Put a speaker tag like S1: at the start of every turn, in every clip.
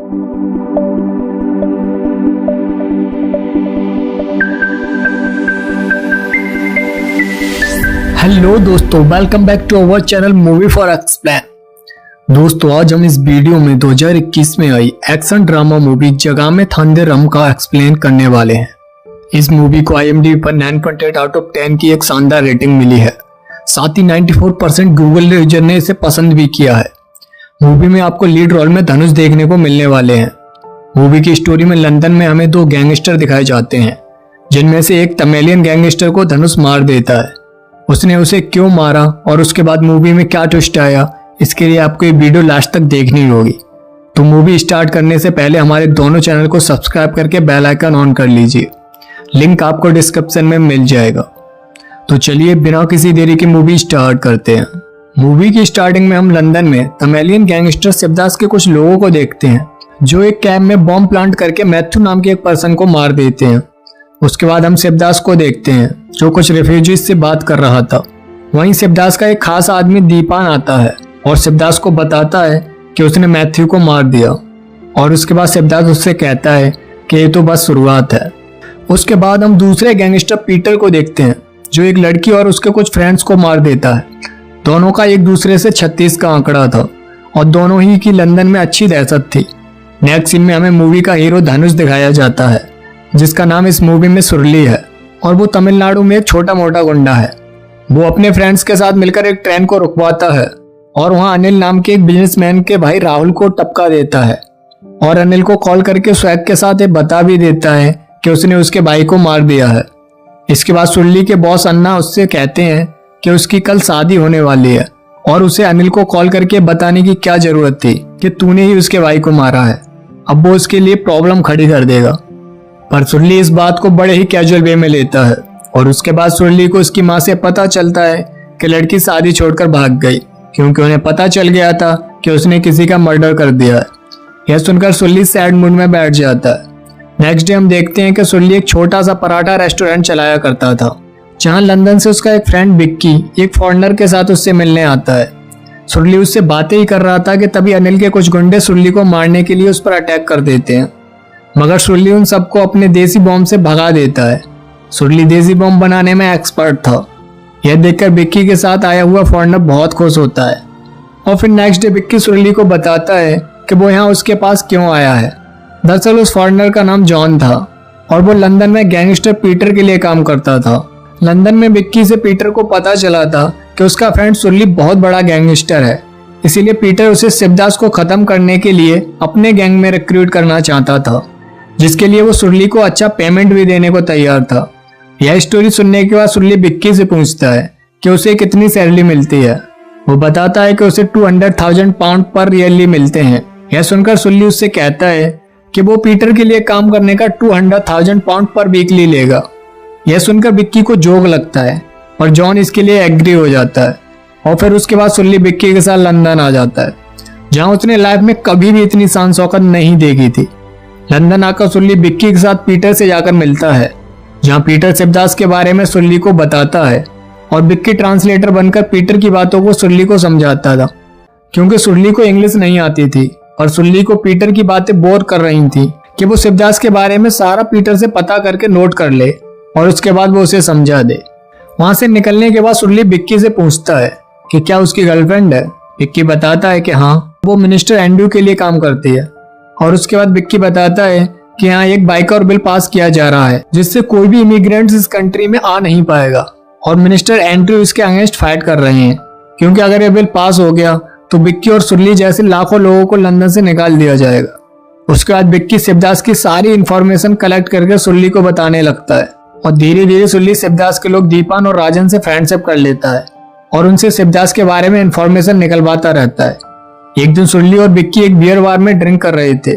S1: Hello दोस्तों, welcome back to our channel movie for explain. दोस्तों, आज हम इस वीडियो में 2021 में आई action drama movie Jagame Thandhiram का एक्सप्लेन करने वाले हैं। इस मूवी को IMDb पर 9.8 आउट ऑफ 10 की एक शानदार रेटिंग मिली है। साथ ही 94% गूगल यूजर ने इसे पसंद भी किया है। मूवी में आपको लीड रोल में धनुष देखने को मिलने वाले हैं। मूवी की स्टोरी में लंदन में हमें दो गैंगस्टर दिखाए जाते हैं, जिनमें से एक तमिलियन गैंगस्टर को धनुष मार देता है। उसने उसे क्यों मारा और उसके बाद मूवी में क्या ट्विस्ट आया, इसके लिए आपको ये वीडियो लास्ट तक देखनी होगी। तो मूवी स्टार्ट करने से पहले हमारे दोनों चैनल को सब्सक्राइब करके बेल आइकन ऑन कर लीजिए। लिंक आपको डिस्क्रिप्शन में मिल जाएगा। तो चलिए बिना किसी देरी की मूवी स्टार्ट करते हैं। मूवी की स्टार्टिंग में हम लंदन में तमिलियन गैंगस्टर शिवदास के कुछ लोगों को देखते हैं, जो एक कैंप में बॉम्ब प्लांट करके मैथ्यू नाम के एक पर्सन को मार देते हैं। उसके बाद हम शिवदास को देखते हैं, जो कुछ रेफ्यूजीज से बात कर रहा था। वहीं शिवदास का एक खास आदमी दीपान आता है और शिवदास को बताता है कि उसने मैथ्यू को मार दिया। और उसके बाद शिवदास उससे कहता है कि ये तो बस शुरुआत है। उसके बाद हम दूसरे गैंगस्टर पीटर को देखते हैं, जो एक लड़की और उसके कुछ फ्रेंड्स को मार देता है। दोनों का एक दूसरे से 36 का आंकड़ा था और दोनों ही की लंदन में अच्छी दहशत थी। नेक्स्ट सीन में हमें मूवी का हीरो धनुष दिखाया जाता है, जिसका नाम इस मूवी में सुरली है और वो तमिलनाडु में एक छोटा मोटा गुंडा है। वो अपने फ्रेंड्स के साथ मिलकर एक ट्रेन को रुकवाता है और वहां अनिल नाम के एक बिजनेसमैन के भाई राहुल को टपका देता है और अनिल को कॉल करके स्वैग के साथ ये बता भी देता है कि उसने उसके भाई को मार दिया है। इसके बाद सुरली के बॉस अन्ना उससे कहते हैं कि उसकी कल शादी होने वाली है और उसे अनिल को कॉल करके बताने की क्या जरूरत थी कि तूने ही उसके भाई को मारा है। अब वो उसके लिए प्रॉब्लम खड़ी कर देगा, पर सुरली इस बात को बड़े ही कैजुअल वे में लेता है। और उसके बाद सुरली को उसकी माँ से पता चलता है कि लड़की शादी छोड़कर भाग गई, क्योंकि उन्हें पता चल गया था कि उसने किसी का मर्डर कर दिया है। यह सुनकर सुरली सैड मूड में बैठ जाता है। नेक्स्ट डे हम देखते हैं कि सुरली एक छोटा सा पराठा रेस्टोरेंट चलाया करता था, जहां लंदन से उसका एक फ्रेंड विक्की एक फॉरेनर के साथ उससे मिलने आता है। सुरली उससे बातें ही कर रहा था कि तभी अनिल के कुछ गुंडे सुरली को मारने के लिए उस पर अटैक कर देते हैं, मगर सुरली उन सबको अपने देसी बॉम्ब से भगा देता है। सुरली देसी बॉम्ब बनाने में एक्सपर्ट था। यह देखकर विक्की के साथ आया हुआ फॉरेनर बहुत खुश होता है और फिर नेक्स्ट डे विक्की सुरली को बताता है कि वो यहाँ उसके पास क्यों आया है। दरअसल उस फॉरेनर का नाम जॉन था और वो लंदन में गैंगस्टर पीटर के लिए काम करता था। लंदन में विक्की से पीटर को पता चला था कि उसका फ्रेंड सुरली बहुत बड़ा गैंगस्टर है, इसीलिए पीटर उसे शिवदास को खत्म करने के लिए अपने गैंग में रिक्रूट करना चाहता था, जिसके लिए वो सुरली को अच्छा पेमेंट भी देने को तैयार था। यह स्टोरी सुनने के बाद सुरली विक्की से पूछता है कि उसे कितनी सैलरी मिलती है। वो बताता है कि उसे 200,000 पाउंड पर ईयरली मिलते हैं। यह सुनकर सुरली उससे कहता है कि वो पीटर के लिए काम करने का 200,000 पाउंड पर वीकली लेगा। यह सुनकर विक्की को जोक लगता है और जॉन इसके लिए एग्री हो जाता है। और फिर उसके बाद सुरली विक्की के साथ लंदन आ जाता है, जहां उसने लाइफ में कभी भी इतनी शान शौकत नहीं देखी थी। लंदन आकर सुरली विक्की के साथ पीटर से जाकर मिलता है, जहां पीटर शिवदास के बारे में सुरली को बताता है और विक्की ट्रांसलेटर बनकर पीटर की बातों को सुरली को समझाता था, क्योंकि सुरली को इंग्लिश नहीं आती थी और सुरली को पीटर की बातें बोर कर रही थी कि वो शिवदास के बारे में सारा पीटर से पता करके नोट कर ले और उसके बाद वो उसे समझा दे। वहां से निकलने के बाद सुरली विक्की से पूछता है कि क्या उसकी गर्लफ्रेंड है। विक्की बताता है कि हाँ, वो मिनिस्टर एंड्रू के लिए काम करती है। और उसके बाद विक्की बताता है कि यहाँ एक बाइकर बिल पास किया जा रहा है, जिससे कोई भी इमिग्रेंट्स इस कंट्री में आ नहीं पाएगा और मिनिस्टर एंड्रू इसके अगेंस्ट फाइट कर रहे हैं, क्योंकि अगर ये बिल पास हो गया तो विक्की और सुरली जैसे लाखों लोगों को लंदन से निकाल दिया जाएगा। उसके बाद विक्की शिवदास की सारी इंफॉर्मेशन कलेक्ट करके सुरली को बताने लगता है और धीरे धीरे सुरली शिवदास के लोग दीपान और राजन से फ्रेंडशिप कर लेता है और उनसे शिवदास के बारे में इंफॉर्मेशन निकलवाता रहता है। एक दिन सुरली और विक्की एक बियर बार में ड्रिंक कर रहे थे।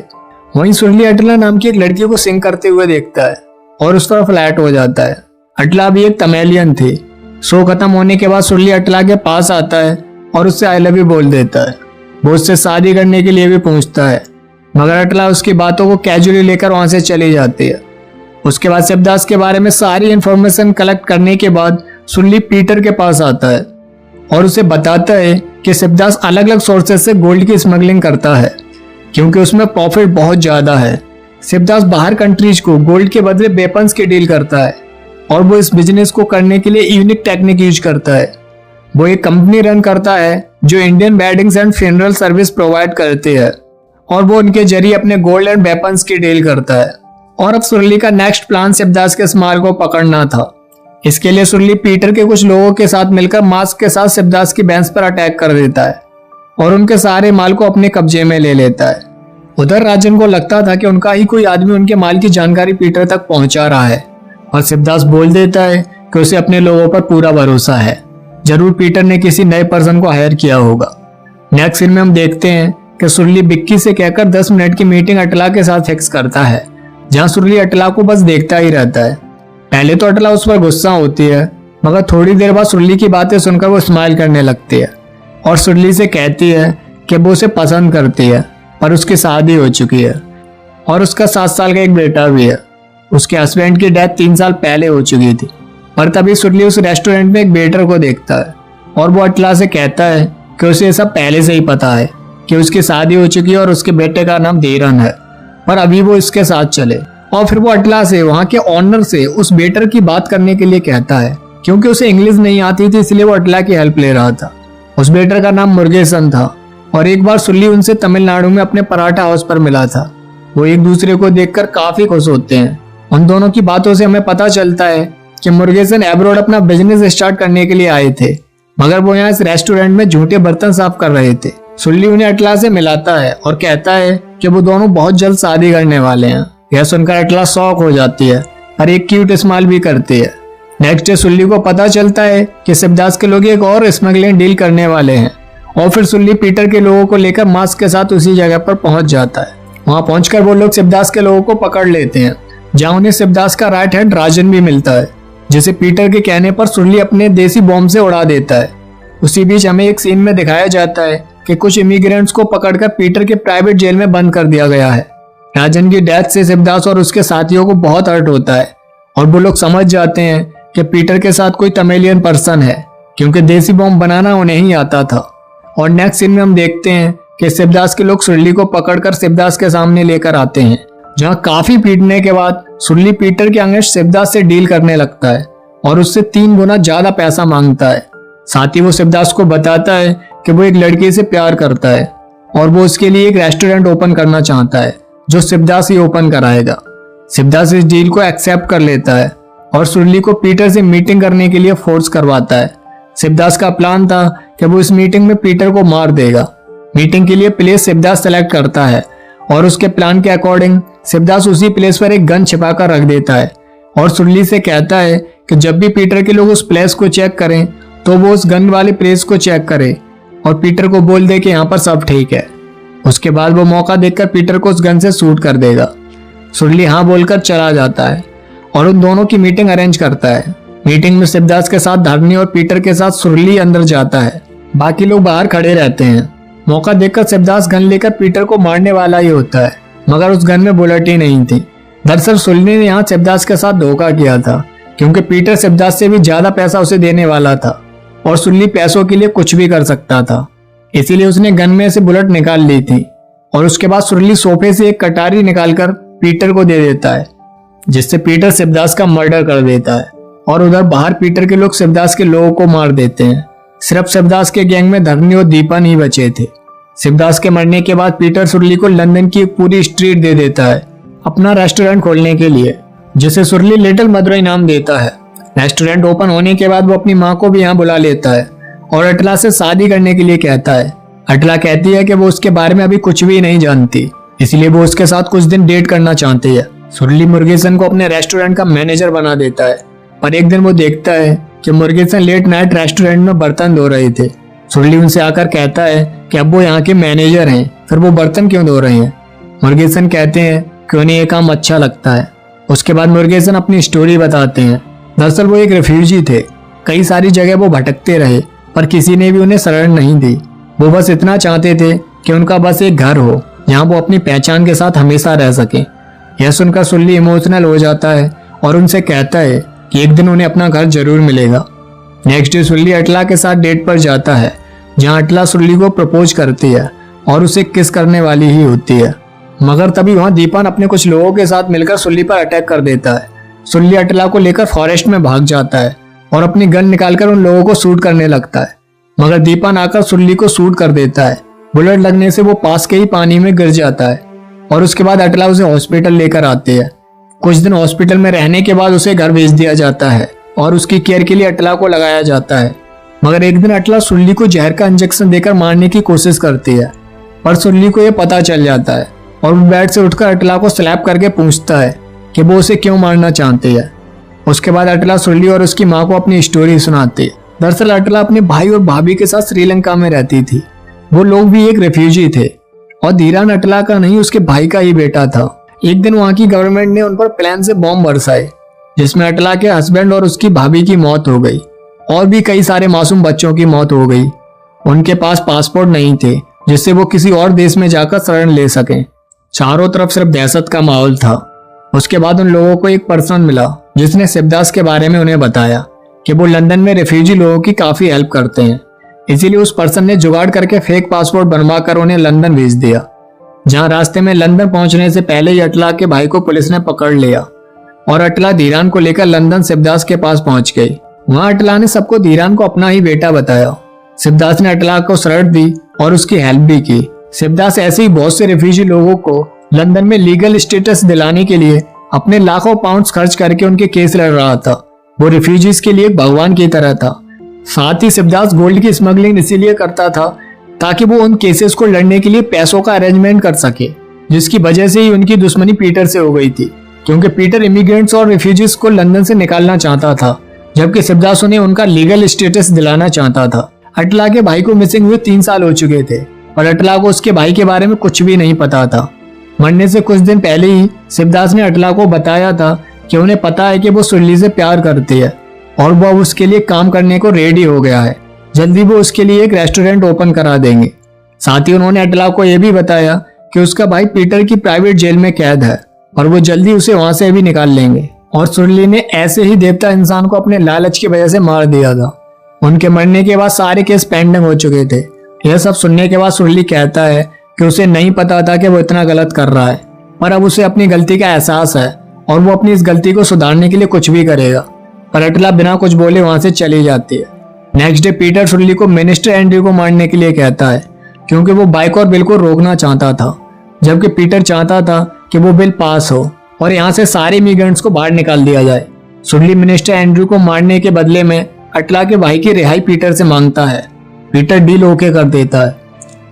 S1: वहीं सुरली अटला नाम की एक लड़की को सिंग करते हुए देखता है और उस पर फ्लैट हो जाता है। अटला भी एक तमिलियन थी। शो खत्म होने के बाद सुरली अटला के पास आता है और उससे आई लव यू बोल देता है। वो उससे शादी करने के लिए भी पूछता है, मगर अटला उसकी बातों को कैजुअली लेकर वहां से चली जाती है। उसके बाद शिवदास के बारे में सारी इंफॉर्मेशन कलेक्ट करने के बाद सुरली पीटर के पास आता है और उसे बताता है कि शिवदास अलग अलग सोर्सेज से गोल्ड की स्मगलिंग करता है। क्योंकि उसमें प्रॉफिट बहुत ज्यादा है। शिवदास बाहर कंट्रीज को गोल्ड के बदले वेपन्स की डील करता है और वो इस बिजनेस को करने के लिए यूनिक टेक्निक यूज करता है। वो एक कंपनी रन करता है जो Indian weddings and funeral service provide करती है और वो उनके जरिए अपने गोल्ड एंड वेपन्स की डील करता है। और अब सुरली का नेक्स्ट प्लान शिवदास के इस माल को पकड़ना था। इसके लिए सुरली पीटर के कुछ लोगों के साथ मिलकर मास्क के साथ शिवदास की बैंस पर अटैक कर देता है और उनके सारे माल को अपने कब्जे में ले लेता है। उधर राजन को लगता था कि उनका ही कोई आदमी उनके माल की जानकारी पीटर तक पहुंचा रहा है और शिवदास बोल देता है कि उसे अपने लोगों पर पूरा भरोसा है, जरूर पीटर ने किसी नए पर्सन को हायर किया होगा। नेक्स्ट सीन में हम देखते हैं कि सुरली बिक्की से कहकर 10 मिनट की मीटिंग अटला के साथ फिक्स करता है, जहां सुरली अटला को बस देखता ही रहता है। पहले तो अटला उस पर गुस्सा होती है, मगर थोड़ी देर बाद सुरली की बातें सुनकर वो स्माइल करने लगती है और सुरली से कहती है कि वो उसे पसंद करती है पर उसकी शादी हो चुकी है और उसका 7 साल का एक बेटा भी है। उसके हस्बैंड की डेथ 3 साल पहले हो चुकी थी। पर तभी सुरली उस रेस्टोरेंट में एक वेटर को देखता है और वो अटला से कहता है कि उसे ये सब पहले से ही पता है कि उसकी शादी हो चुकी है और उसके बेटे का नाम धीरन है, पर अभी वो इसके साथ चले। और फिर वो अटला से वहां के ऑनर से उस वेटर की बात करने के लिए कहता है, क्योंकि उसे इंग्लिश नहीं आती थी इसलिए वो अटला की हेल्प ले रहा था। उस वेटर का नाम मुर्गेसन था और एक बार सुरली उनसे तमिलनाडु में अपने पराठा हाउस पर मिला था। वो एक दूसरे को देखकर काफी खुश होते हैं। उन दोनों की बातों से हमें पता चलता है कि मुर्गेसन एब्रॉड अपना बिजनेस स्टार्ट करने के लिए आए थे, मगर वो यहाँ इस रेस्टोरेंट में झूठे बर्तन साफ कर रहे थे। सुरली उन्हें अटला से मिलाता है और कहता है कि वो दोनों बहुत जल्द शादी करने वाले हैं। यह सुनकर अटला शॉक हो जाती है और एक क्यूट स्माइल भी करती है। नेक्स्ट डे सुरली को पता चलता है कि शिवदास के लोग एक और स्मगलिंग डील करने वाले हैं और फिर सुरली पीटर के लोगों को लेकर मास्क के साथ उसी जगह पर पहुंच जाता है। वहां पहुंचकर वो लोग शिवदास के लोगों को पकड़ लेते हैं, जहां उन्हें शिवदास का राइट हैंड राजन भी मिलता है, जिसे पीटर के कहने पर सुरली अपने देसी बॉम्ब से उड़ा देता है। उसी बीच हमें एक सीन में दिखाया जाता है कि कुछ इमिग्रेंट्स को पकड़कर पीटर के प्राइवेट जेल में बंद कर दिया गया है। राजन की डेथ से शिवदास और उसके साथियों को बहुत हर्ट होता है और वो लोग समझ जाते हैं कि पीटर के साथ कोई तमिलियन पर्सन है, क्योंकि देसी बॉम्ब बनाना उन्हें ही आता था। और नेक्स्ट सीन में हम देखते हैं कि शिवदास के लोग सुरली को पकड़कर शिवदास के सामने लेकर आते हैं, जहां काफी पीटने के बाद सुरली पीटर के अगेंस्ट शिवदास से डील करने लगता है और उससे 3 गुना ज्यादा पैसा मांगता है। साथ ही वो शिवदास को बताता है कि वो एक लड़की से प्यार करता है और वो उसके लिए एक रेस्टोरेंट ओपन करना चाहता है, जो शिवदास ही ओपन कराएगा। शिवदास इस डील को एक्सेप्ट कर लेता है और सुरली को पीटर से मीटिंग करने के लिए फोर्स करवाता है। शिवदास का प्लान था कि वो इस मीटिंग में पीटर को मार देगा। मीटिंग के लिए प्लेस शिवदास सेलेक्ट करता है और उसके प्लान के अकॉर्डिंग शिवदास उसी प्लेस पर एक गन छिपा कर रख देता है और सुरली से कहता है कि जब भी पीटर के लोग उस प्लेस को चेक करें तो वो उस गन वाले प्लेस को चेक करे और पीटर को बोल दे कि यहाँ पर सब ठीक है। उसके बाद वो मौका देखकर पीटर को उस गन से शूट कर देगा। सुरली हाँ बोलकर चला जाता है और उन दोनों की मीटिंग अरेंज करता है। मीटिंग में शिवदास के साथ धरनी और पीटर के साथ सुरली अंदर जाता है, बाकी लोग बाहर खड़े रहते हैं। मौका देखकर शिवदास गन लेकर पीटर को मारने वाला ही होता है, मगर उस गन में बुलेट ही नहीं थी। दरअसल सुरली ने यहाँ शिवदास के साथ धोखा किया था, क्योंकि पीटर शिवदास से भी ज्यादा पैसा उसे देने वाला था और सुरली पैसों के लिए कुछ भी कर सकता था, इसीलिए उसने गन में से बुलेट निकाल ली थी। और उसके बाद सुरली सोफे से एक कटारी निकालकर पीटर को दे देता है, जिससे पीटर शिवदास का मर्डर कर देता है। और उधर बाहर पीटर के लोग शिवदास के लोगों को मार देते हैं। सिर्फ शिवदास के गैंग में धरनी और दीपन ही बचे थे। शिवदास के मरने के बाद पीटर सुरली को लंदन की एक पूरी स्ट्रीट दे देता है अपना रेस्टोरेंट खोलने के लिए, जिसे सुरली लिटिल मदुरई नाम देता है। रेस्टोरेंट ओपन होने के बाद वो अपनी माँ को भी यहाँ बुला लेता है और अटला से शादी करने के लिए कहता है। अटला कहती है कि वो उसके बारे में अभी कुछ भी नहीं जानती, इसलिए वो उसके साथ कुछ दिन डेट करना चाहती है। सुरली मुर्गेसन को अपने रेस्टोरेंट का मैनेजर बना देता है, पर एक दिन वो देखता है कि मुर्गेसन लेट नाइट रेस्टोरेंट में बर्तन धो रहे थे। सुरली उनसे आकर कहता है कि अब वो यहाँ के मैनेजर हैं, फिर वो बर्तन क्यों धो रहे हैं। मुर्गेसन कहते हैं कि उन्हें ये काम अच्छा लगता है। उसके बाद मुर्गेसन अपनी स्टोरी बताते हैं। दरअसल वो एक रेफ्यूजी थे, कई सारी जगह वो भटकते रहे, पर किसी ने भी उन्हें शरण नहीं दी। वो बस इतना चाहते थे कि उनका बस एक घर हो जहाँ वो अपनी पहचान के साथ हमेशा रह सके। यह सुनकर सुरली इमोशनल हो जाता है और उनसे कहता है कि एक दिन उन्हें अपना घर जरूर मिलेगा। नेक्स्ट डे सुरली अटला के साथ डेट पर जाता है, जहाँ अटला सुरली को प्रपोज करती है और उसे किस करने वाली ही होती है। मगर तभी वहां दीपान अपने कुछ लोगों के साथ मिलकर सुल्ली पर अटैक कर देता है। सुल्ली अटला को लेकर फॉरेस्ट में भाग जाता है और अपनी गन निकालकर उन लोगों को शूट करने लगता है। मगर दीपान आकर सुल्ली को शूट कर देता है। बुलेट लगने से वो पास के ही पानी में गिर जाता है और उसके बाद अटला उसे हॉस्पिटल लेकर आते हैं। कुछ दिन हॉस्पिटल में रहने के बाद उसे घर भेज दिया जाता है और उसकी केयर के लिए अटला को लगाया जाता है। मगर एक दिन अटला सुल्ली को जहर का इंजेक्शन देकर मारने की कोशिश करती है, पर सुल्ली को यह पता चल जाता है और वो बेड से उठकर अटला को स्लैप करके पूछता है कि वो उसे क्यों मारना चाहती है। उसके बाद अटला सुल्ली और उसकी माँ को अपनी स्टोरी सुनाती है। दरअसल अटला अपने भाई और भाभी के साथ श्रीलंका में रहती थी। वो लोग भी एक रेफ्यूजी थे और धीरान अटला का नहीं, उसके भाई का ही बेटा था। एक दिन वहां की गवर्नमेंट ने उन पर प्लेन से बॉम्ब बरसाए, जिसमें अटला के हस्बैंड और उसकी भाभी की मौत हो गई और भी कई सारे मासूम बच्चों की मौत हो गई। उनके पास पासपोर्ट नहीं थे जिससे वो किसी और देश में जाकर शरण ले सकें। चारों तरफ सिर्फ दहशत का माहौल था। उसके बाद उन लोगों को एक पर्सन मिला जिसने शिवदास के बारे में उन्हें बताया कि वो लंदन में रेफ्यूजी लोगों की काफी हेल्प करते हैं। इसीलिए उस पर्सन ने जुगाड़ करके फेक पासपोर्ट बनवाकर उन्हें लंदन भेज दिया, जहां रास्ते में लंदन पहुंचने से पहले ही अटला के भाई को पुलिस ने पकड़ लिया और अटला धीरान को लेकर लंदन शिवदास के पास पहुंच गई। वहां अटला ने सबको धीरान को अपना ही बेटा बताया। शिवदास ने अटला को शर्ट दी और उसकी हेल्प भी की। शिवदास ऐसे ही बहुत से रिफ्यूजी लोगों को लंदन में लीगल स्टेटस दिलाने के लिए अपने लाखों पाउंड्स खर्च करके उनके केस लड़ रहा था। वो रिफ्यूजीज के लिए एक भगवान की तरह था। साथ ही शिवदास गोल्ड की स्मगलिंग इसीलिए करता था ताकि वो उन केसेस को लड़ने के लिए पैसों का अरेंजमेंट कर सके, जिसकी वजह से ही उनकी दुश्मनी पीटर से हो गई थी, क्योंकि पीटर इमिग्रेंट्स और रिफ्यूजीज को लंदन से निकालना चाहता था, जबकि शिवदास उन्हें उनका लीगल स्टेटस दिलाना चाहता था। अटला के भाई को मिसिंग हुए 3 साल हो चुके थे और अटला को उसके भाई के बारे में कुछ भी नहीं पता था। मरने से कुछ दिन पहले ही शिवदास ने अटला को बताया था कि उन्हें पता है कि वो सुल्ली से प्यार करती है और वो अब उसके लिए काम करने को रेडी हो गया है। जल्दी वो उसके लिए एक रेस्टोरेंट ओपन करा देंगे। साथ ही उन्होंने अटला को यह भी बताया कि उसका भाई पीटर की प्राइवेट जेल में कैद है और वो जल्दी उसे वहां से भी निकाल लेंगे। और सुल्ली ने ऐसे ही देवता इंसान को अपने लालच की वजह से मार दिया था। उनके मरने के बाद सारे केस पेंडिंग हो चुके थे। यह सब सुनने के बाद सुल्ली कहता है कि उसे नहीं पता था कि वो इतना गलत कर रहा है, पर अब उसे अपनी गलती का एहसास है और वो अपनी इस गलती को सुधारने के लिए कुछ भी करेगा। पर अटला बिना कुछ बोले वहां से चली जाती है। नेक्स्ट डे पीटर सुल्ली को मिनिस्टर एंड्रयू को मारने के लिए कहता है, क्योंकि वो बाइक और बिल को रोकना चाहता था, जबकि पीटर चाहता था कि वो बिल पास हो और यहाँ से सारे इमिग्रेंट्स को बाहर निकाल दिया जाए। सुल्ली मिनिस्टर एंड्रयू को मारने के बदले में अटला के भाई की रिहाई पीटर से मांगता है। पीटर डील ओके कर देता है।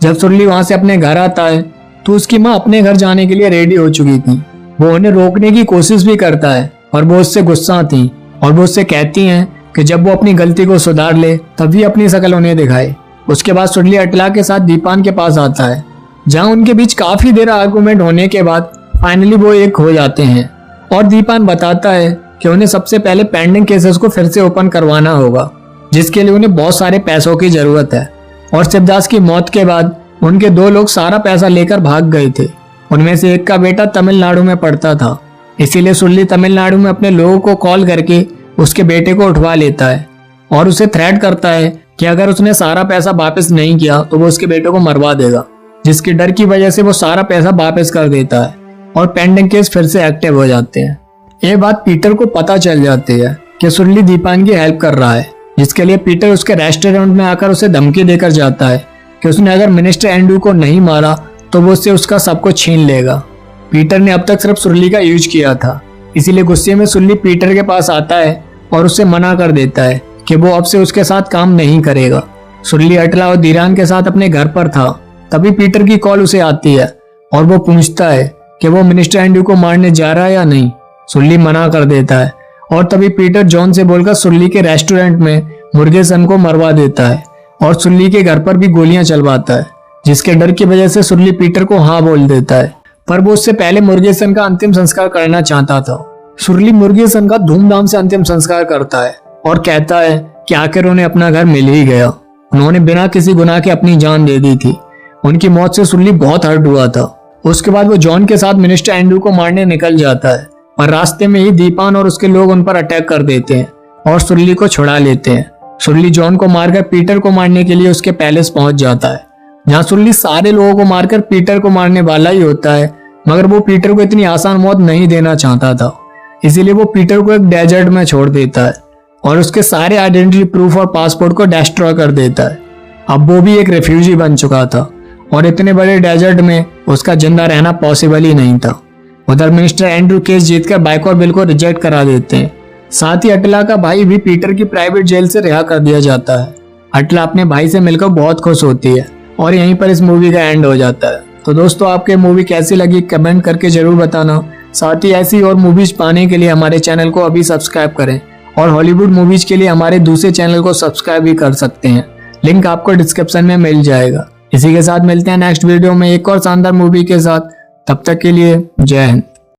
S1: जब सुल्ली वहां से अपने घर आता है तो उसकी माँ अपने घर जाने के लिए रेडी हो चुकी थी। वो उन्हें रोकने की कोशिश भी करता है और वो उससे गुस्सा थी और वो उससे कहती हैं कि जब वो अपनी गलती को सुधार ले तभी अपनी शकल उन्हें दिखाए। उसके बाद सुल्ली अटला के साथ दीपान के पास आता है, जहां उनके बीच काफी देर आर्गुमेंट होने के बाद फाइनली वो एक हो जाते हैं और दीपान बताता है कि उन्हें सबसे पहले पेंडिंग केसेस को फिर से ओपन करवाना होगा, जिसके लिए उन्हें बहुत सारे पैसों की जरूरत है। और शिवदास की मौत के बाद उनके 2 लोग सारा पैसा लेकर भाग गए थे। उनमें से एक का बेटा तमिलनाडु में पढ़ता था, इसीलिए सुल्ली तमिलनाडु में अपने लोगों को कॉल करके उसके बेटे को उठवा लेता है और उसे थ्रेट करता है कि अगर उसने सारा पैसा वापस नहीं किया तो वो उसके बेटे को मरवा देगा, जिसके डर की वजह से वो सारा पैसा वापस कर देता है और पेंडिंग केस फिर से एक्टिव हो जाते हैं। ये बात पीटर को पता चल जाती है कि सुल्ली दीपान की हेल्प कर रहा है, जिसके लिए पीटर उसके रेस्टोरेंट में आकर उसे धमकी देकर जाता है कि उसने अगर मिनिस्टर एंड्रयू को नहीं मारा तो वो उससे उसका सब कुछ छीन लेगा। पीटर ने अब तक सिर्फ सुल्ली का यूज किया था, इसीलिए गुस्से में सुल्ली पीटर के पास आता है और उससे मना कर देता है कि वो अब से उसके साथ काम नहीं करेगा। सुल्ली अटला और धीरान के साथ अपने घर पर था, तभी पीटर की कॉल उसे आती है और वो पूछता है कि वो मिनिस्टर एंड्रयू को मारने जा रहा है या नहीं। सुल्ली मना कर देता है और तभी पीटर जॉन से बोलकर सुल्ली के रेस्टोरेंट में मुर्गेसन को मरवा देता है और सुल्ली के घर पर भी गोलियां चलवाता है, जिसके डर की वजह से सुल्ली पीटर को हाँ बोल देता है, पर वो उससे पहले मुर्गेसन का अंतिम संस्कार करना चाहता था। सुल्ली मुर्गेसन का धूमधाम से अंतिम संस्कार करता है और कहता है कि आखिर उन्हें अपना घर मिल ही गया। उन्होंने बिना किसी गुनाह के अपनी जान दे दी थी। उनकी मौत से सुल्ली बहुत हर्ट हुआ था। उसके बाद वो जॉन के साथ मिनिस्टर एंड्रयू को मारने निकल जाता है, पर रास्ते में ही दीपान और उसके लोग उन पर अटैक कर देते हैं और सुल्ली को छुड़ा लेते हैं। सुल्ली जॉन को मारकर पीटर को मारने के लिए उसके पैलेस पहुंच जाता है। जहाँ सुल्ली सारे लोगों को मारकर पीटर को मारने वाला ही होता है, मगर वो पीटर को इतनी आसान मौत नहीं देना चाहता था। इसीलिए वो पीटर को एक डेजर्ट में छोड़ देता है और उसके सारे आइडेंटिटी प्रूफ और पासपोर्ट को डिस्ट्रॉय कर देता है। अब वो भी एक रेफ्यूजी बन चुका था और इतने बड़े डेजर्ट में उसका जिंदा रहना पॉसिबल ही नहीं था। उधर मिनिस्टर एंड्रू केस जीतकर बाइक और बिल को रिजेक्ट करा देते हैं। साथ ही अटला का भाई भी पीटर की प्राइवेट जेल से रिहा कर दिया जाता है। अटला अपने भाई से मिलकर बहुत खुश होती है और यहीं पर इस मूवी का एंड हो जाता है। तो दोस्तों, आपके मूवी कैसी लगी कमेंट करके जरूर बताना। साथ ही ऐसी और मूवीज पाने के लिए हमारे चैनल को अभी सब्सक्राइब करें और हॉलीवुड मूवीज के लिए हमारे दूसरे चैनल को सब्सक्राइब भी कर सकते हैं। लिंक आपको डिस्क्रिप्शन में मिल जाएगा। इसी के साथ मिलते हैं नेक्स्ट वीडियो में एक और शानदार मूवी के साथ। तब तक के लिए जय हिंद।